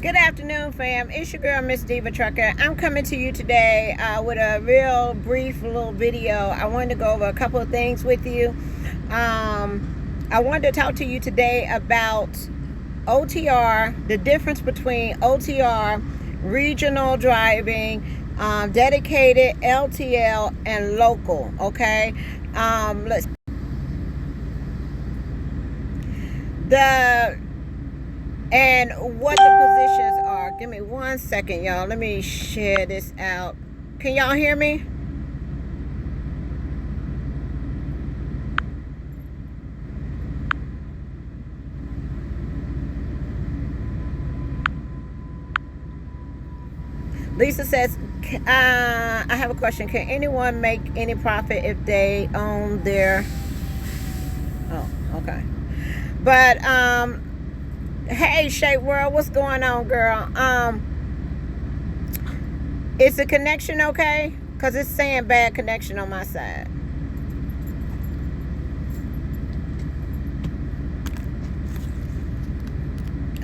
Good afternoon, fam. It's your girl, Miss Diva Trucker. I'm coming to you today with a real brief little video. I wanted to go over a couple of things with you. I wanted to talk to you today about OTR, the difference between OTR, regional driving, dedicated, LTL, and local. Okay, and what the positions are. Give me 1 second, y'all. Let me share this out. Can y'all hear me? Lisa says, I have a question. Can anyone make any profit if they own their... Oh, okay. But, hey, Shape World, what's going on, girl? Is the connection okay? Because it's saying bad connection on my side.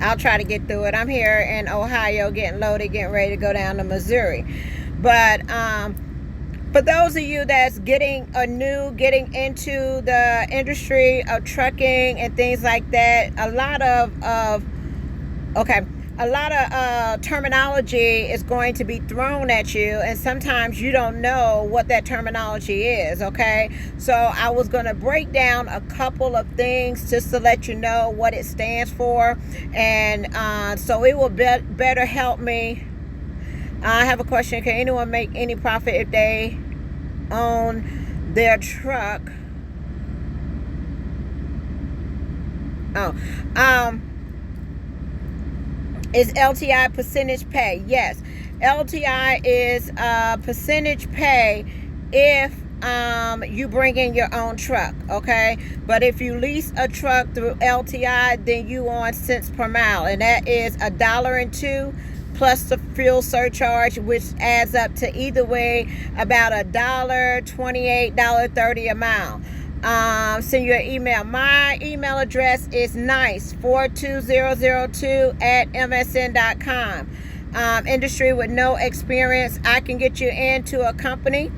I'll try to get through it. I'm here in Ohio getting loaded, getting ready to go down to Missouri. But for those of you that's getting into the industry of trucking and things like that, a lot of terminology is going to be thrown at you, and sometimes you don't know what that terminology is. Okay, so I was going to break down a couple of things just to let you know what it stands for, and so it will better help me. I have a question. Can anyone make any profit if they own their truck? Is LTI percentage pay? Yes, LTI is percentage pay if you bring in your own truck. Okay, but if you lease a truck through LTI, then you on cents per mile, and that is $1.02 plus the fuel surcharge, which adds up to either way about $1.28, $1.30 a mile. Send you an email. My email address is nice42002@msn.com. Industry with no experience. I can get you into a company,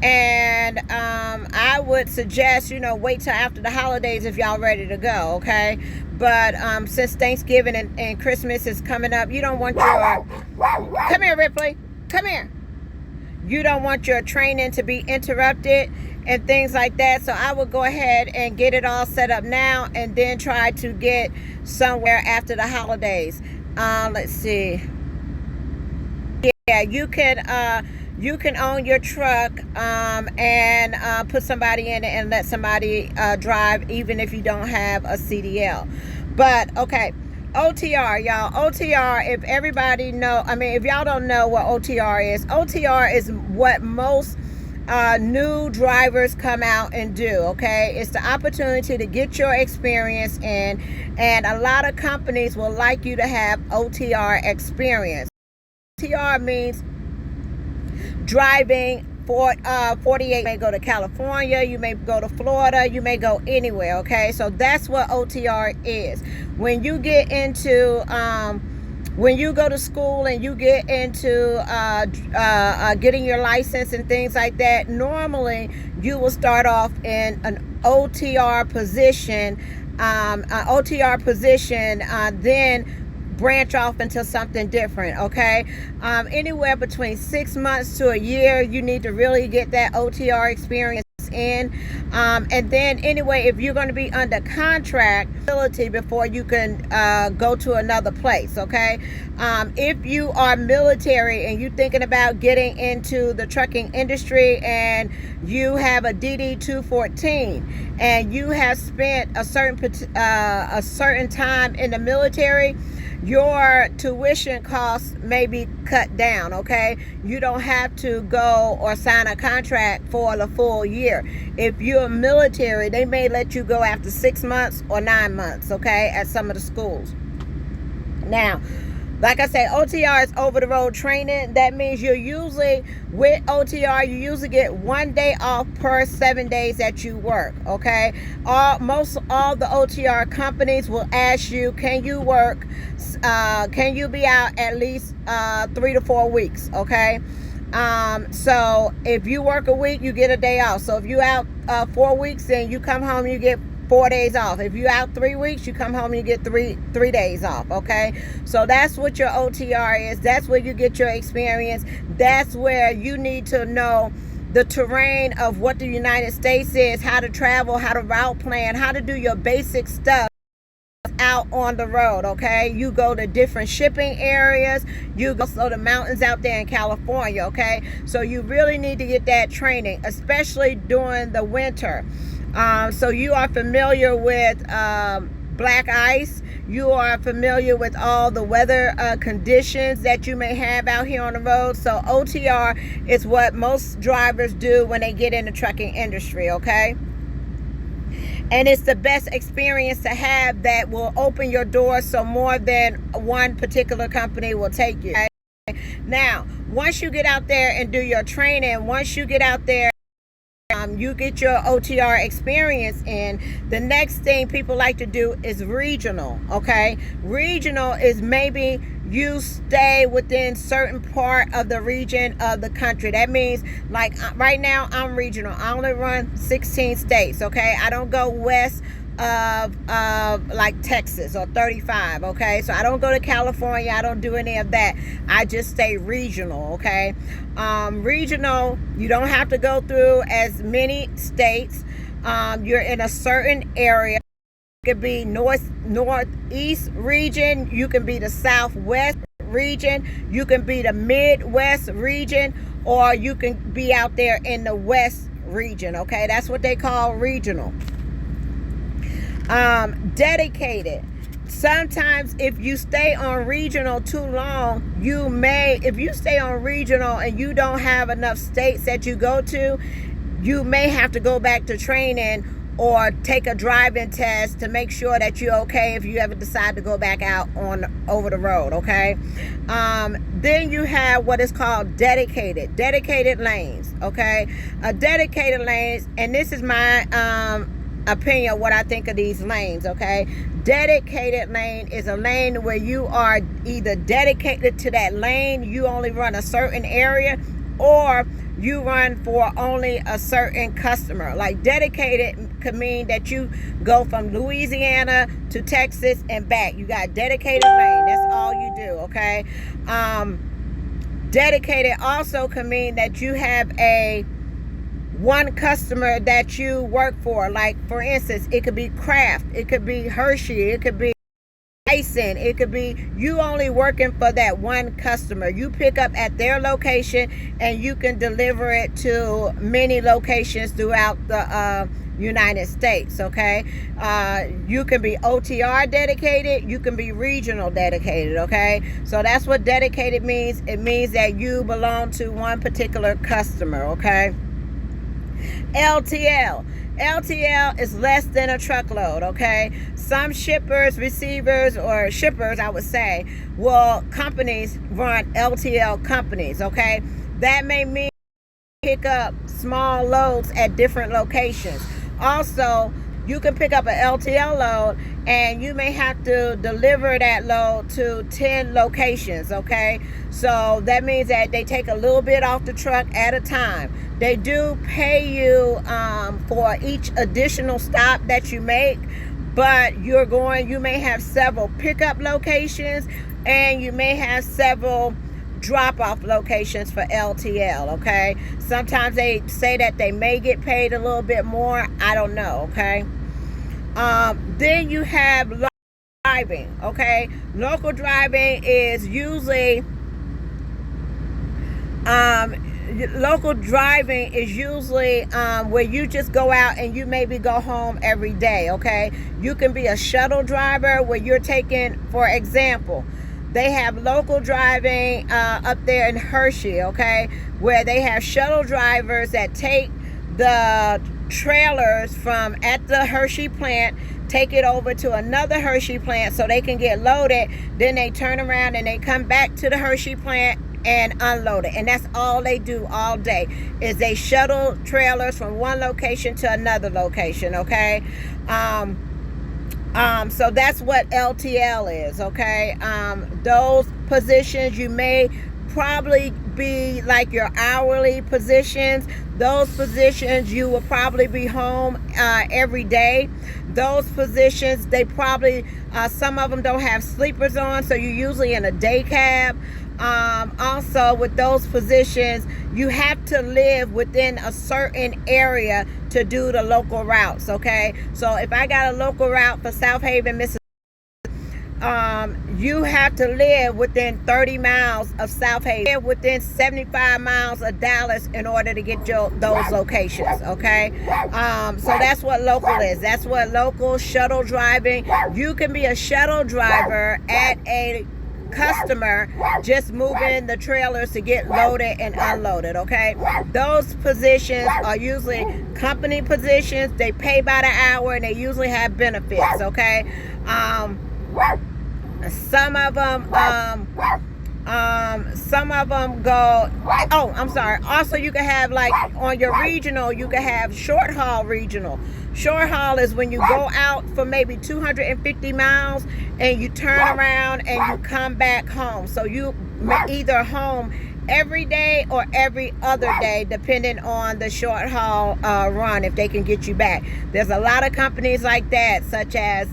and I would suggest, wait till after the holidays if y'all ready to go. Okay, but since Thanksgiving and Christmas is coming up, you don't want your... Come here, Ripley. Come here. You don't want your training to be interrupted and things like that. So I would go ahead and get it all set up now, and then try to get somewhere after the holidays. Let's see. Yeah, you can own your truck and put somebody in it and let somebody drive, even if you don't have a CDL. But okay, OTR, y'all. OTR, if y'all don't know what OTR is what most new drivers come out and do. Okay, it's the opportunity to get your experience in, and a lot of companies will like you to have OTR experience. OTR means driving for 48. You may go to California, you may go to Florida, you may go anywhere. Okay, so that's what OTR is. When you get into when you go to school and you get into getting your license and things like that, normally you will start off in an OTR position, then branch off into something different. Okay, anywhere between 6 months to a year, you need to really get that OTR experience in, and then anyway, if you're going to be under contract, before you can go to another place. Okay, if you are military and you're thinking about getting into the trucking industry, and you have a DD 214 and you have spent a certain time in the military, your tuition costs may be cut down. Okay, you don't have to go or sign a contract for the full year. If you're military, they may let you go after 6 months or 9 months. Okay, at some of the schools. Now, Like I say, OTR is over the road training. That means you're usually, with OTR, you usually get 1 day off per 7 days that you work, okay? All the OTR companies will ask you, can you work, can you be out at least 3 to 4 weeks, okay? So if you work a week, you get a day off. So if you out 4 weeks, then you come home, you get 4 days off. If you out 3 weeks, you come home and you get three days off, okay? So that's what your OTR is. That's where you get your experience. That's where you need to know the terrain of what the United States is, how to travel, how to route plan, how to do your basic stuff out on the road, okay? You go to different shipping areas. You go to the mountains out there in California, okay? So you really need to get that training, especially during the winter. So you are familiar with black ice. You are familiar with all the weather conditions that you may have out here on the road. So OTR is what most drivers do when they get in the trucking industry, okay? And it's the best experience to have that will open your doors so more than one particular company will take you. Okay? Now, once you get out there and do your training, once you get out there, you get your OTR experience in, the next thing people like to do is regional, okay? Regional is maybe you stay within certain part of the region of the country. That means, like right now, I'm regional. I only run 16 states, okay? I don't go west of like Texas or 35, okay? So I don't go to California. I don't do any of that. I just stay regional, okay? Regional, you don't have to go through as many states. You're in a certain area. You can be northeast region. You can be the southwest region. You can be the midwest region, or you can be out there in the west region, okay? That's what they call regional. Dedicated. Sometimes if you stay on regional too long, if you stay on regional and you don't have enough states that you go to, you may have to go back to training or take a driving test to make sure that you're okay if you ever decide to go back out over the road, okay? Then you have what is called dedicated lanes, okay? Dedicated lanes, and this is my opinion, what I think of these lanes, okay? Dedicated lane is a lane where you are either dedicated to that lane, you only run a certain area, or you run for only a certain customer. Like dedicated could mean that you go from Louisiana to Texas and back. You got dedicated lane. That's all you do, okay? Dedicated also could mean that you have one customer that you work for. Like, for instance, it could be Kraft, it could be Hershey, it could be Tyson, it could be you only working for that one customer. You pick up at their location and you can deliver it to many locations throughout the United States, okay? You can be OTR dedicated, you can be regional dedicated, okay? So that's what dedicated means. It means that you belong to one particular customer, okay? LTL is less than a truckload, okay? Some shippers, receivers, or shippers, I would say, companies run LTL companies, okay? That may mean pick up small loads at different locations. Also, you can pick up an LTL load and you may have to deliver that load to 10 locations, okay? So that means that they take a little bit off the truck at a time. They do pay you for each additional stop that you make, but you may have several pickup locations and you may have several drop-off locations for LTL, okay? Sometimes they say that they may get paid a little bit more. I don't know, okay? Then you have local driving, okay? Local driving is usually where you just go out and you maybe go home every day, okay? You can be a shuttle driver where you're taking, for example, they have local driving up there in Hershey, okay, where they have shuttle drivers that take the trailers from at the Hershey plant, take it over to another Hershey plant so they can get loaded. Then they turn around and they come back to the Hershey plant and unload it. And that's all they do all day, is they shuttle trailers from one location to another location, okay? So that's what LTL is, okay? Those positions, you may probably be like your hourly positions. Those positions, you will probably be home every day. Those positions, they probably, some of them don't have sleepers on, so you're usually in a day cab. Also, with those positions, you have to live within a certain area to do the local routes, okay? So if I got a local route for South Haven, Mississippi, you have to live within 30 miles of South Haven, within 75 miles of Dallas in order to get those locations, okay? So that's what local is. That's what local shuttle driving. You can be a shuttle driver at a customer, just moving the trailers to get loaded and unloaded, okay? Those positions are usually company positions. They pay by the hour and they usually have benefits, okay? Some of them go, oh, I'm sorry. Also, you can have, like, on your regional, you can have short haul regional. Short haul is when you go out for maybe 250 miles and you turn around and you come back home. So you either home every day or every other day, depending on the short haul run, if they can get you back. There's a lot of companies like that, such as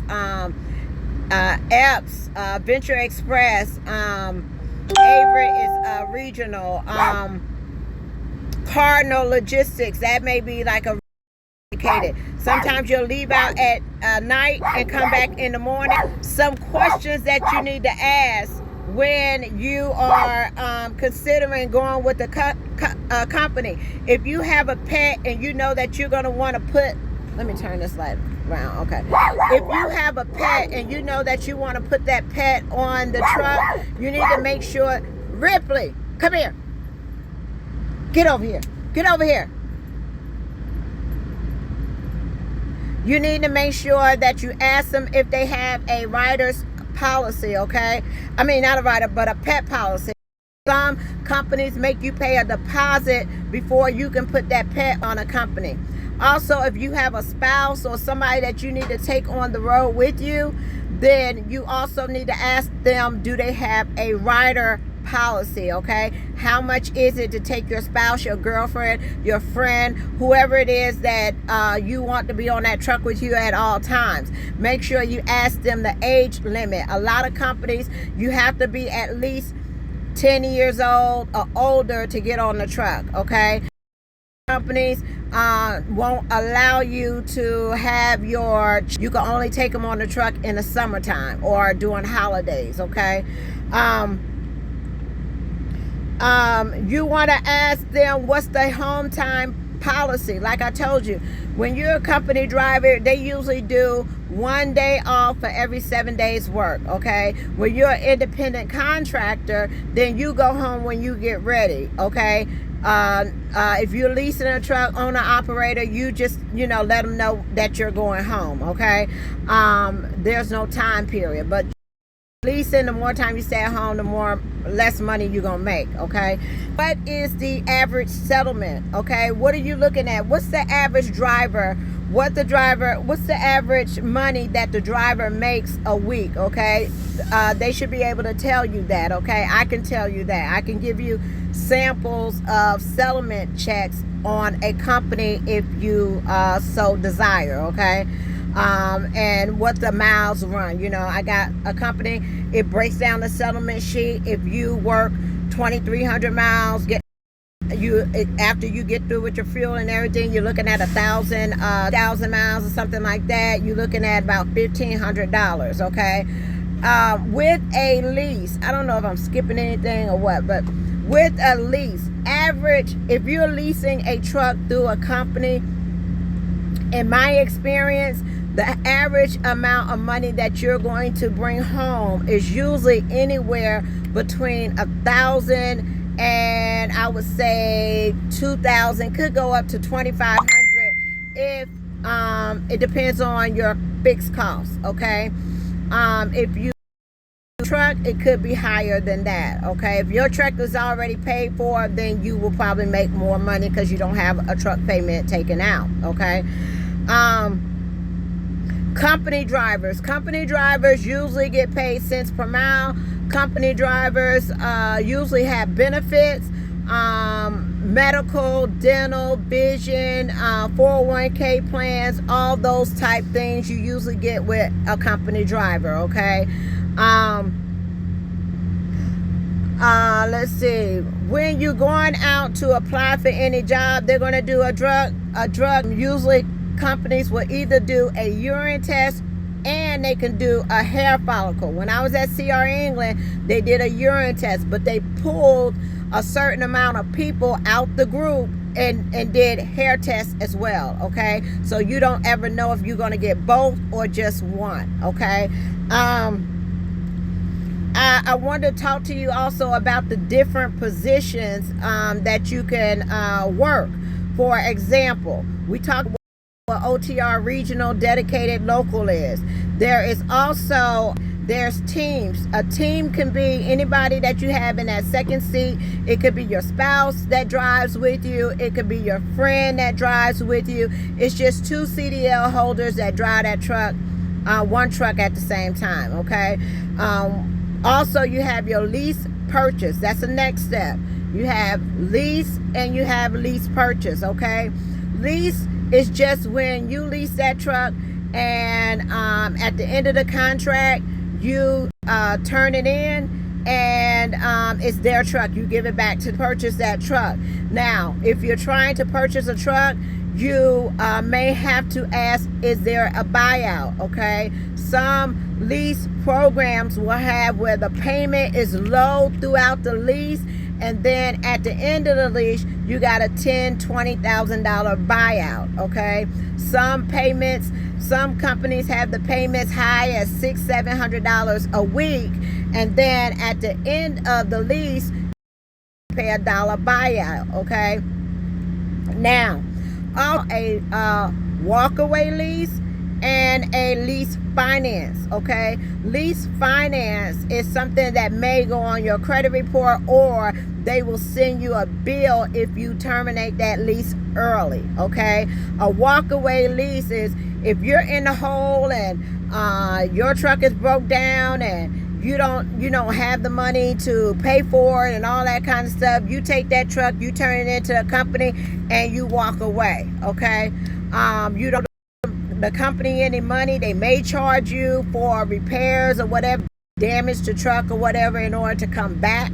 Epps, Venture Express, Avery is regional, Cardinal Logistics, that may be like a dedicated. Sometimes you'll leave out at night and come back in the morning. Some questions that you need to ask when you are considering going with the company. If you have a pet and you know that you're going to want to put, let me turn this light around, okay. If you have a pet and you know that you want to put that pet on the truck, you need to make sure, Ripley, come here. Get over here. Get over here. You need to make sure that you ask them if they have a rider's policy, okay? I mean, not a rider, but a pet policy. Some companies make you pay a deposit before you can put that pet on a company. Also, if you have a spouse or somebody that you need to take on the road with you, then you also need to ask them, do they have a rider policy, okay? How much is it to take your spouse, your girlfriend, your friend, whoever it is that you want to be on that truck with you at all times? Make sure you ask them the age limit. A lot of companies, you have to be at least 10 years old or older to get on the truck, okay? Companies won't allow you to have you can only take them on the truck in the summertime or during holidays, okay? You want to ask them what's the home time policy. Like I told you, when you're a company driver, they usually do 1 day off for every 7 days work, okay? When you're an independent contractor, then you go home when you get ready, okay? If you're leasing a truck, owner operator, you just, let them know that you're going home, okay? There's no time period, but leasing, the more time you stay at home, the less money you're gonna make, okay? What is the average settlement, okay? What are you looking at? What's the average driver? What's the average money that the driver makes a week, okay? They should be able to tell you that, okay? I can tell you that. I can give you samples of settlement checks on a company if you so desire, okay? And what the miles run. I got a company, it breaks down the settlement sheet. If you work 2,300 miles, after you get through with your fuel and everything, you're looking at 1,000 miles or something like that. You're looking at about $1,500, okay? With a lease, I don't know if I'm skipping anything or what, but with a lease, average, if you're leasing a truck through a company, in my experience, the average amount of money that you're going to bring home is usually anywhere between 1,000 and I would say 2,000, could go up to 2,500 if it depends on your fixed costs, okay? If you truck, it could be higher than that, okay? If your truck is already paid for, then you will probably make more money because you don't have a truck payment taken out, okay? Company drivers usually get paid cents per mile. Company drivers usually have benefits, medical, dental, vision, 401k plans, all those type things you usually get with a company driver, okay? Let's see. When you're going out to apply for any job, they're going to do a drug. Usually companies will either do a urine test and they can do a hair follicle. When I was at CR England, they did a urine test, but they pulled a certain amount of people out the group and did hair tests as well, okay? So you don't ever know if you're going to get both or just one, okay? I want to talk to you also about the different positions that you can work. For example, we talk about what OTR, regional, dedicated, local is. There's teams. A team can be anybody that you have in that second seat. It could be your spouse that drives with you. It could be your friend that drives with you. It's just 2 CDL holders that drive that truck, one truck at the same time, okay? Also, you have your lease purchase. That's the next step. You have lease and you have lease purchase, okay? Lease is just when you lease that truck and at the end of the contract, you turn it in and it's their truck. You give it back to purchase that truck. Now, if you're trying to purchase a truck, you may have to ask, is there a buyout, okay? Some lease programs will have where the payment is low throughout the lease, and then at the end of the lease, you got a $10,000-$20,000 buyout, okay? Some companies have the payments high as $600-$700 a week, and then at the end of the lease, you pay $1 buyout, okay? Now, a walkaway lease and a lease finance, okay? Lease finance is something that may go on your credit report, or they will send you a bill if you terminate that lease early, okay? A walkaway lease is if you're in the hole and your truck is broke down and you don't have the money to pay for it and all that kind of stuff. You take that truck, you turn it into a company, and you walk away, okay? You don't the company any money. They may charge you for repairs or whatever, damage to truck or whatever, in order to come back.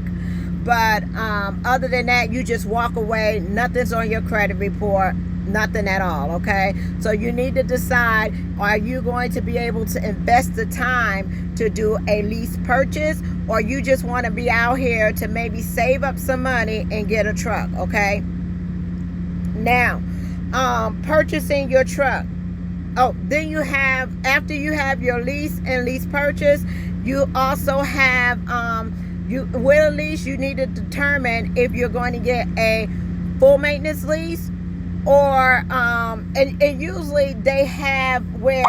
But other than that, you just walk away. Nothing's on your credit report, nothing at all, okay? So you need to decide, are you going to be able to invest the time to do a lease purchase, or you just want to be out here to maybe save up some money and get a truck, okay? Now, purchasing your truck. Oh, then you have, after you have your lease and lease purchase, you also have, with a lease, you need to determine if you're going to get a full maintenance lease, or, and usually they have where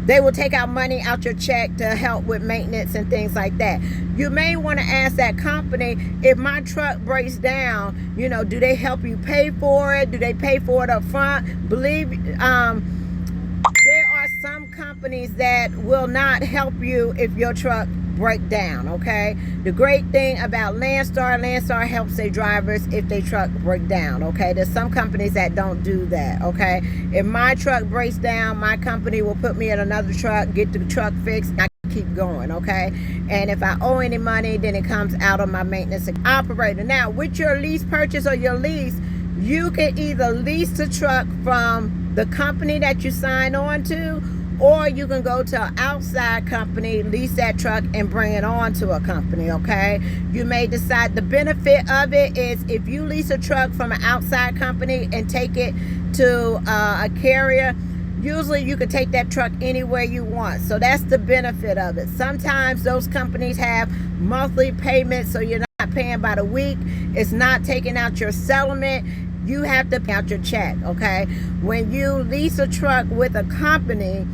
they will take out money out your check to help with maintenance and things like that. You may want to ask that company, if my truck breaks down, do they help you pay for it? Do they pay for it up front? Believe there are some companies that will not help you if your truck break down, okay? The great thing about Landstar helps their drivers if their truck break down, okay? There's some companies that don't do that, okay? If my truck breaks down, my company will put me in another truck, get the truck fixed, I keep going, okay? And if I owe any money, then it comes out of my maintenance operator. Now, with your lease purchase or your lease, you can either lease the truck from the company that you sign on to, or you can go to an outside company, lease that truck, and bring it on to a company, okay? You may decide, the benefit of it is if you lease a truck from an outside company and take it to a carrier, usually you can take that truck anywhere you want. So that's the benefit of it. Sometimes those companies have monthly payments, so you're not paying by the week. It's not taking out your settlement. you have to pay out your check, okay? When you lease a truck with a company,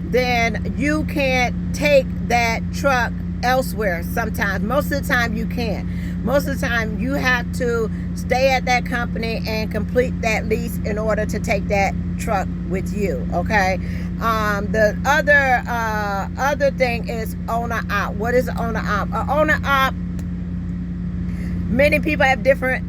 then you can't take that truck elsewhere sometimes. Most of the time you can't. Most of the time you have to stay at that company and complete that lease in order to take that truck with you, okay? The other thing is owner op. What is owner op? Owner op, many people have different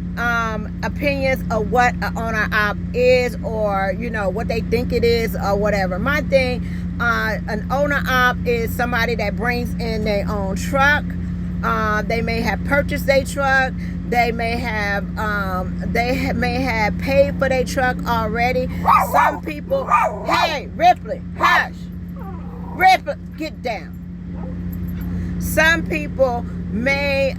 opinions of what an owner op is, or what they think it is, or whatever. My thing, an owner op is somebody that brings in their own truck. They may have purchased their truck. They may have paid for their truck already. Some people, hey Ripley, hush, Ripley, get down. Some people may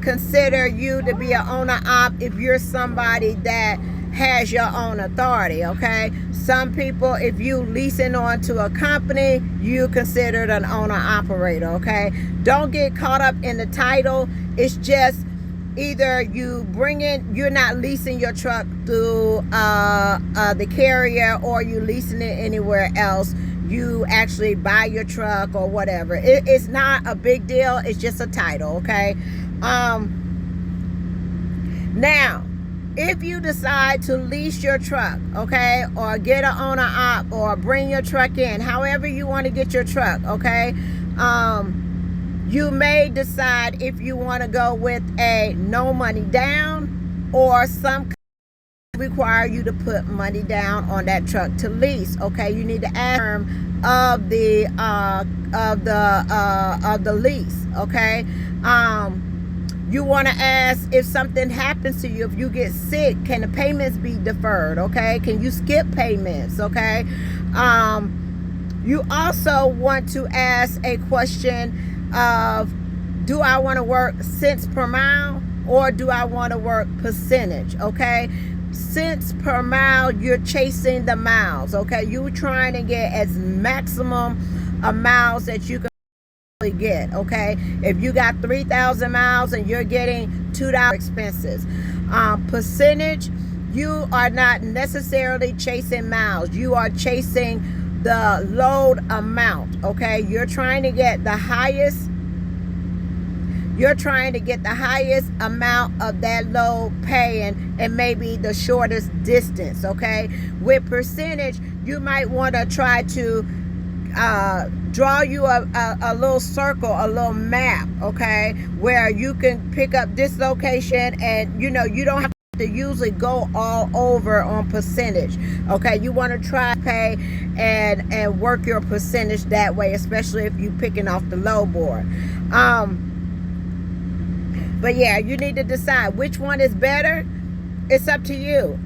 consider you to be an owner op if you're somebody that has your own authority, okay? Some people, if you leasing on to a company, you considered an owner operator, okay? Don't get caught up in the title. It's just either you're not leasing your truck through the carrier, or you leasing it anywhere else. You actually buy your truck or whatever. It's not a big deal. It's just a title, okay? Now, if you decide to lease your truck, okay, or get an owner op, or bring your truck in, however you want to get your truck, okay, you may decide if you want to go with a no money down, or some require you to put money down on that truck to lease, okay? You need to add term of the lease, okay? You want to ask, if something happens to you, if you get sick, can the payments be deferred, okay? Can you skip payments, okay? You also want to ask a question of, do I want to work cents per mile, or do I want to work percentage, okay? Cents per mile, you're chasing the miles, okay? You're trying to get as maximum miles that you can get, okay? If you got 3,000 miles and you're getting $2 expenses. Percentage, you are not necessarily chasing miles. You are chasing the load amount, okay? You're trying to get the highest amount of that load paying, and maybe the shortest distance, okay? With percentage, you might want to try to draw you a little circle, a little map, okay, where you can pick up this location, and you don't have to usually go all over on percentage, okay? You want to try to pay and work your percentage that way, especially if you're picking off the low board. But yeah, you need to decide which one is better. It's up to you.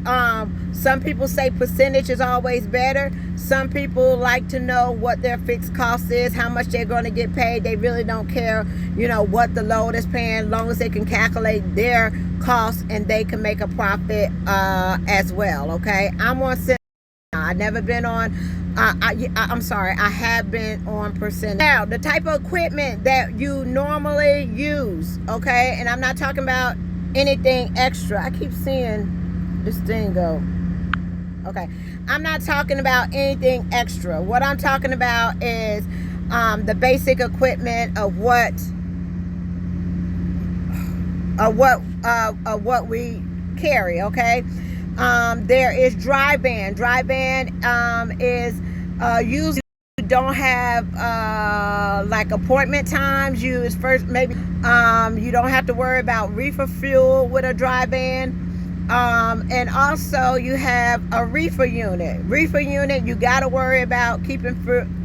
Some people say percentage is always better. Some people like to know what their fixed cost is, how much they're going to get paid. They really don't care, what the load is paying, as long as they can calculate their costs and they can make a profit as well, okay? I'm on cent. I've never been on, I'm sorry, I have been on percentage. Now, the type of equipment that you normally use, okay? And I'm not talking about anything extra. I keep seeing this thing go. Okay. I'm not talking about anything extra. What I'm talking about is the basic equipment of what we carry, okay? There is dry van. Dry van is usually you don't have like appointment times. You first maybe you don't have to worry about reefer fuel with a dry van. And also you have a reefer unit. Reefer unit, you got to worry about keeping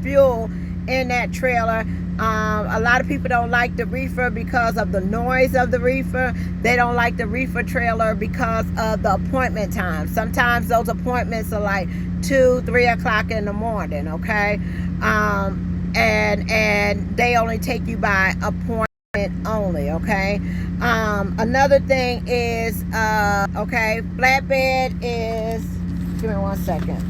fuel in that trailer. A lot of people don't like the reefer because of the noise of the reefer. They don't like the reefer trailer because of the appointment time. Sometimes those appointments are like 2-3 o'clock in the morning, okay? And they only take you by appointment only, okay? Another thing is, okay, flatbed is, give me 1 second.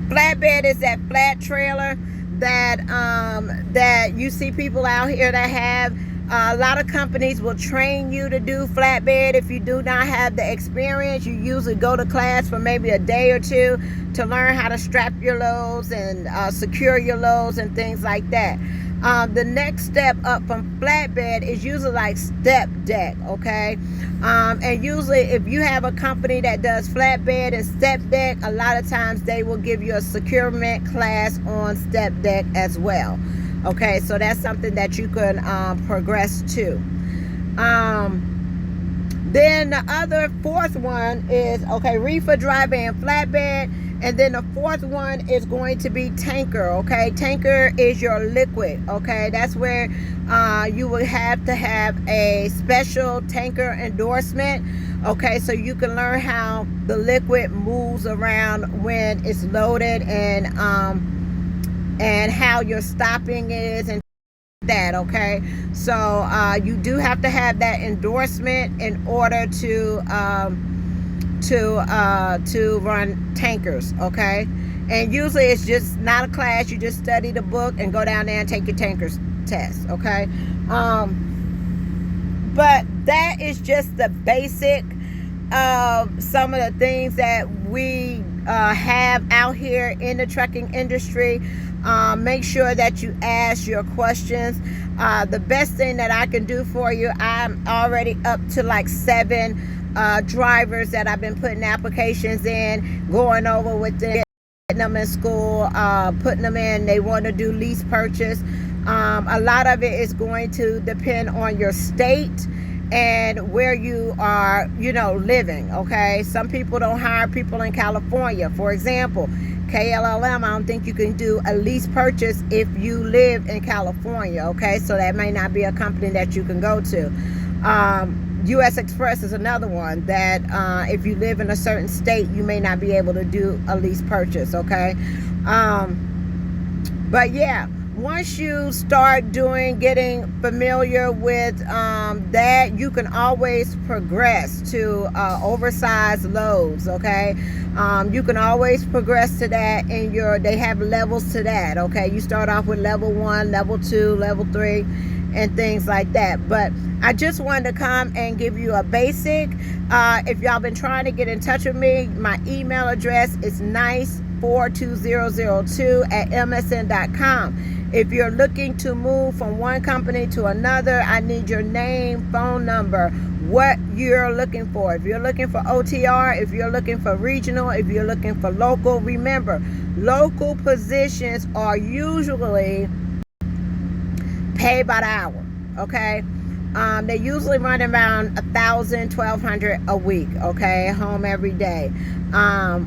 Flatbed is that flat trailer that you see people out here that have A lot of companies will train you to do flatbed. If you do not have the experience, you usually go to class for maybe a day or two to learn how to strap your loads and secure your loads and things like that. The next step up from flatbed is usually like step deck, okay? And usually if you have a company that does flatbed and step deck, a lot of times they will give you a securement class on step deck as well. Okay, so that's something that you can progress to. Then the other fourth one is, okay, reefer driver and flatbed. And then the fourth one is going to be tanker, okay? Tanker is your liquid, okay? That's where you will have to have a special tanker endorsement, okay? So you can learn how the liquid moves around when it's loaded and how your stopping is and that, okay? So you do have to have that endorsement in order to run tankers, okay? And usually it's just not a class. You just study the book and go down there and take your tankers test, okay? But that is just the basic of some of the things that we have out here in the trucking industry. Make sure that you ask your questions. The best thing that I can do for you, I'm already up to like 7 drivers that I've been putting applications in, going over with them, getting them in school, putting them in. They want to do lease purchase. A lot of it is going to depend on your state and where you are, living, okay? Some people don't hire people in California. For example, KLLM, I don't think you can do a lease purchase if you live in California, okay? So that may not be a company that you can go to. US Express is another one that if you live in a certain state, you may not be able to do a lease purchase, okay? But yeah, once you start getting familiar with that, you can always progress to oversized loads, okay? You can always progress to that, and they have levels to that, okay? You start off with level 1, level 2, level 3, and things like that. But I just wanted to come and give you a basic. If y'all been trying to get in touch with me, my email address is nice42002@msn.com. If you're looking to move from one company to another, I need your name, phone number, what you're looking for. If you're looking for OTR, if you're looking for regional, if you're looking for local, remember, local positions are usually paid by the hour, okay? They usually run around $1,000, $1,200 a week, okay? Home every day.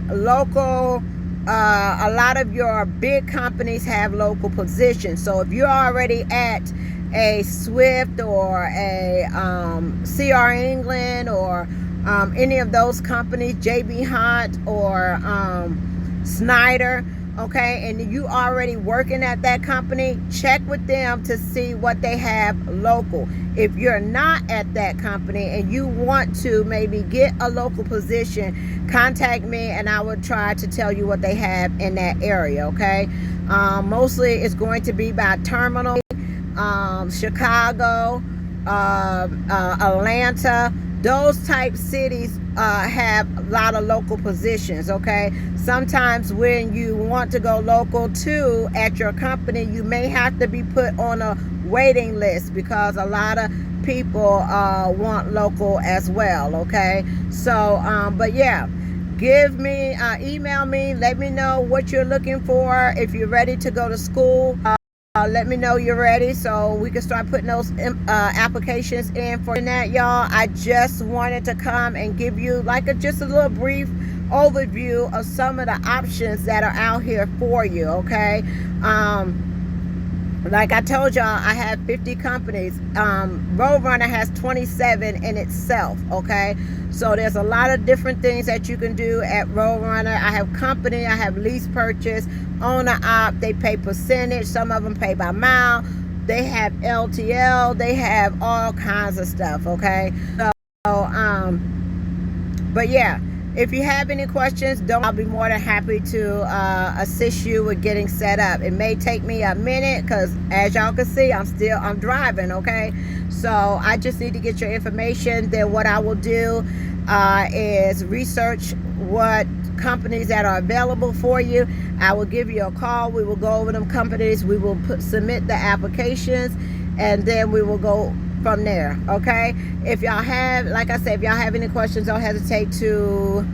Local, a lot of your big companies have local positions. So if you're already at a Swift or a CR England or any of those companies, JB Hunt or Snyder, okay, and you already working at that company, check with them to see what they have local. If you're not at that company and you want to maybe get a local position, contact me and I will try to tell you what they have in that area, okay? Mostly it's going to be by terminal, Chicago, Atlanta. Those type cities have a lot of local positions, okay? Sometimes when you want to go local too at your company, you may have to be put on a waiting list because a lot of people want local as well, okay? So, but yeah, email me, let me know what you're looking for. If you're ready to go to school, let me know you're ready so we can start putting those applications in for that, y'all. I just wanted to come and give you just a little brief overview of some of the options that are out here for you, okay? Like I told y'all, I have 50 companies. Roadrunner has 27 in itself, okay? So there's a lot of different things that you can do at Roadrunner. I have company, I have lease purchase, owner op, they pay percentage, some of them pay by mile. They have LTL, they have all kinds of stuff, okay? So, but yeah, If you have any questions, I'll be more than happy to assist you with getting set up. It may take me a minute because, as y'all can see, I'm driving, okay? So I just need to get your information. Then what I will do is research what companies that are available for you. I will give you a call. We will go over them companies. We will submit the applications, and then we will go from there, okay? If y'all have, like I said, if y'all have any questions, don't hesitate to...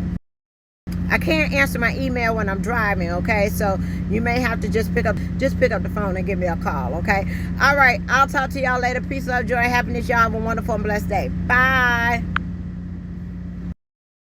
I can't answer my email when I'm driving, okay? So you may have to just pick up the phone and give me a call, okay? All right, I'll talk to y'all later. Peace, love, joy, happiness. Y'all have a wonderful and blessed day. Bye.